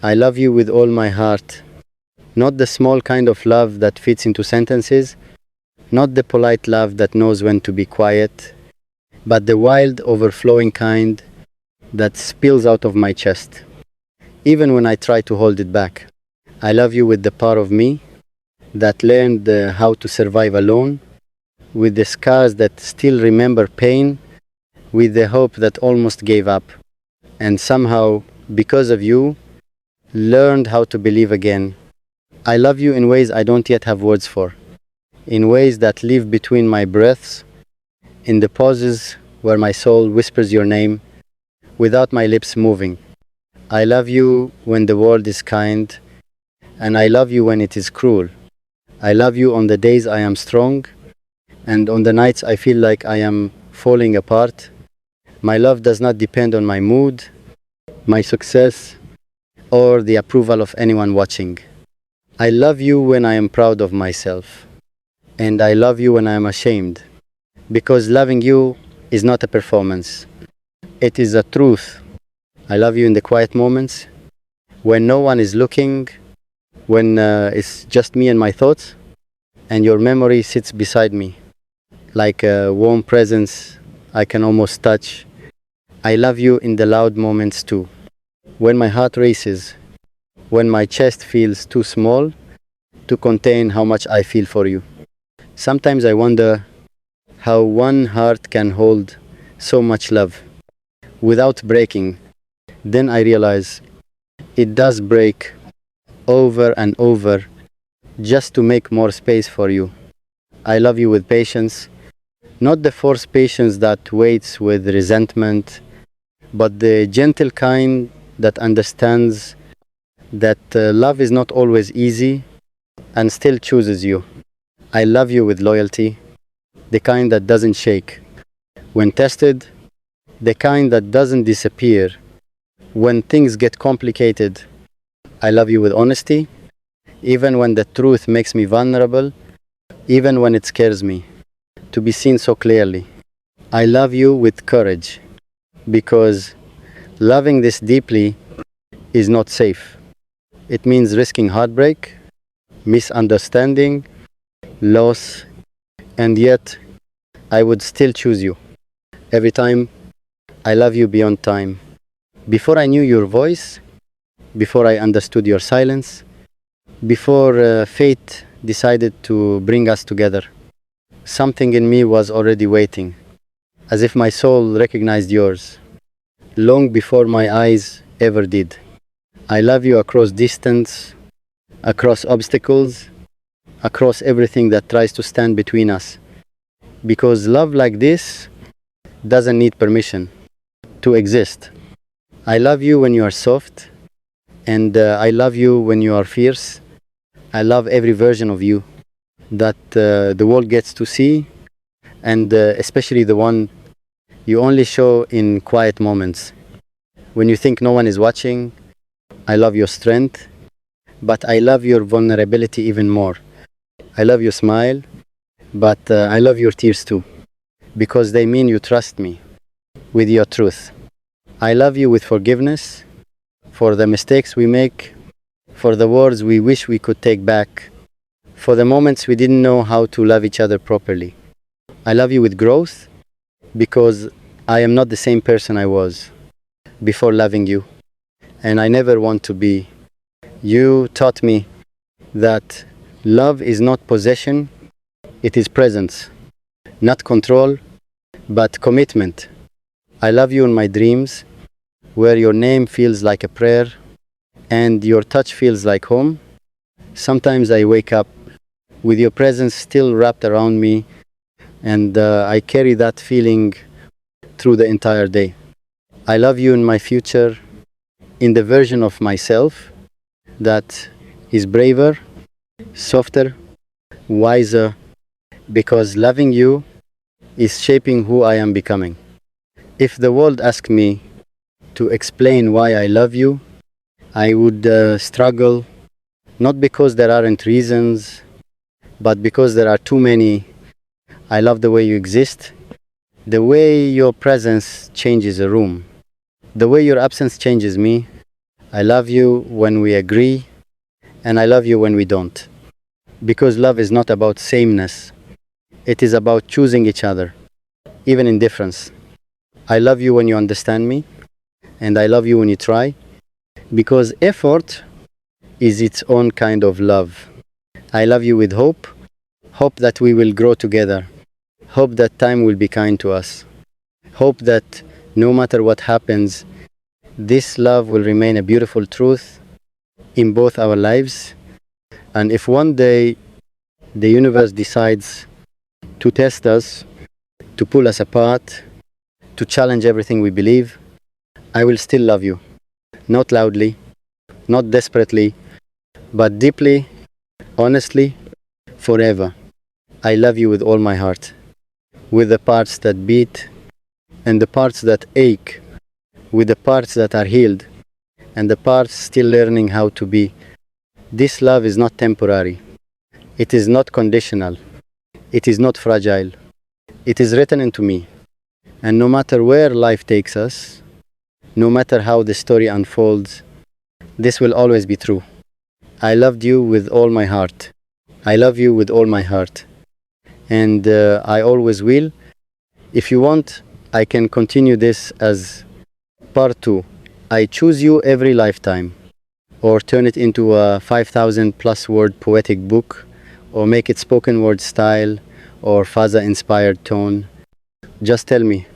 I love you with all my heart. Not the small kind of love that fits into sentences, not the polite love that knows when to be quiet, but the wild, overflowing kind that spills out of my chest, even when I try to hold it back. I love you with the part of me that learned how to survive alone, with the scars that still remember pain, with the hope that almost gave up, and somehow, because of you, learned how to believe again. I love you in ways I don't yet have words for, in ways that live between my breaths, in the pauses where my soul whispers your name without my lips moving. I love you when the world is kind, and I love you when it is cruel. I love you on the days I am strong, and on the nights I feel like I am falling apart. My love does not depend on my mood, my success, or the approval of anyone watching. I love you when I am proud of myself, and I love you when I am ashamed, because loving you is not a performance. It is a truth. I love you in the quiet moments, when no one is looking, when it's just me and my thoughts, and your memory sits beside me, like a warm presence I can almost touch. I love you in the loud moments too, when my heart races, when my chest feels too small to contain how much I feel for you. Sometimes I wonder how one heart can hold so much love without breaking. Then I realize it does break over and over just to make more space for you. I love you with patience, not the forced patience that waits with resentment, but the gentle kind that understands that love is not always easy and still chooses you. I love you with loyalty, the kind that doesn't shake when tested, the kind that doesn't disappear when things get complicated. I love you with honesty, even when the truth makes me vulnerable, even when it scares me to be seen so clearly. I love you with courage, because loving this deeply is not safe. It means risking heartbreak, misunderstanding, loss, and yet I would still choose you. Every time, I love you beyond time. Before I knew your voice, before I understood your silence, before fate decided to bring us together, something in me was already waiting, as if my soul recognized yours, long before my eyes ever did. I love you across distance, across obstacles, across everything that tries to stand between us. Because love like this doesn't need permission to exist. I love you when you are soft, and I love you when you are fierce. I love every version of you that the world gets to see, and especially the one you only show in quiet moments. When you think no one is watching, I love your strength, but I love your vulnerability even more. I love your smile, but I love your tears too, because they mean you trust me with your truth. I love you with forgiveness for the mistakes we make, for the words we wish we could take back, for the moments we didn't know how to love each other properly. I love you with growth, because I am not the same person I was before loving you, and I never want to be. You taught me that love is not possession, it is presence, not control, but commitment. I love you in my dreams, where your name feels like a prayer and your touch feels like home. Sometimes I wake up with your presence still wrapped around me, and I carry that feeling through the entire day. I love you in my future, in the version of myself that is braver, softer, wiser, because loving you is shaping who I am becoming. If the world asked me to explain why I love you, I would struggle, not because there aren't reasons, but because there are too many. I love the way you exist, the way your presence changes a room, the way your absence changes me. I love you when we agree, and I love you when we don't. Because love is not about sameness, it is about choosing each other, even in difference. I love you when you understand me, and I love you when you try, because effort is its own kind of love. I love you with hope, hope that we will grow together, hope that time will be kind to us, hope that no matter what happens, this love will remain a beautiful truth in both our lives. And if one day the universe decides to test us, to pull us apart, to challenge everything we believe, I will still love you. Not loudly, not desperately, but deeply, honestly, forever. I love you with all my heart, with the parts that beat and the parts that ache, with the parts that are healed and the parts still learning how to be. This love is not temporary. It is not conditional. It is not fragile. It is written into me. And no matter where life takes us, no matter how the story unfolds, this will always be true. I loved you with all my heart. I love you with all my heart. And I always will. If you want, I can continue this as part 2. I choose you every lifetime. Or turn it into a 5,000 plus word poetic book, or make it spoken word style, or Fazza inspired tone. Just tell me.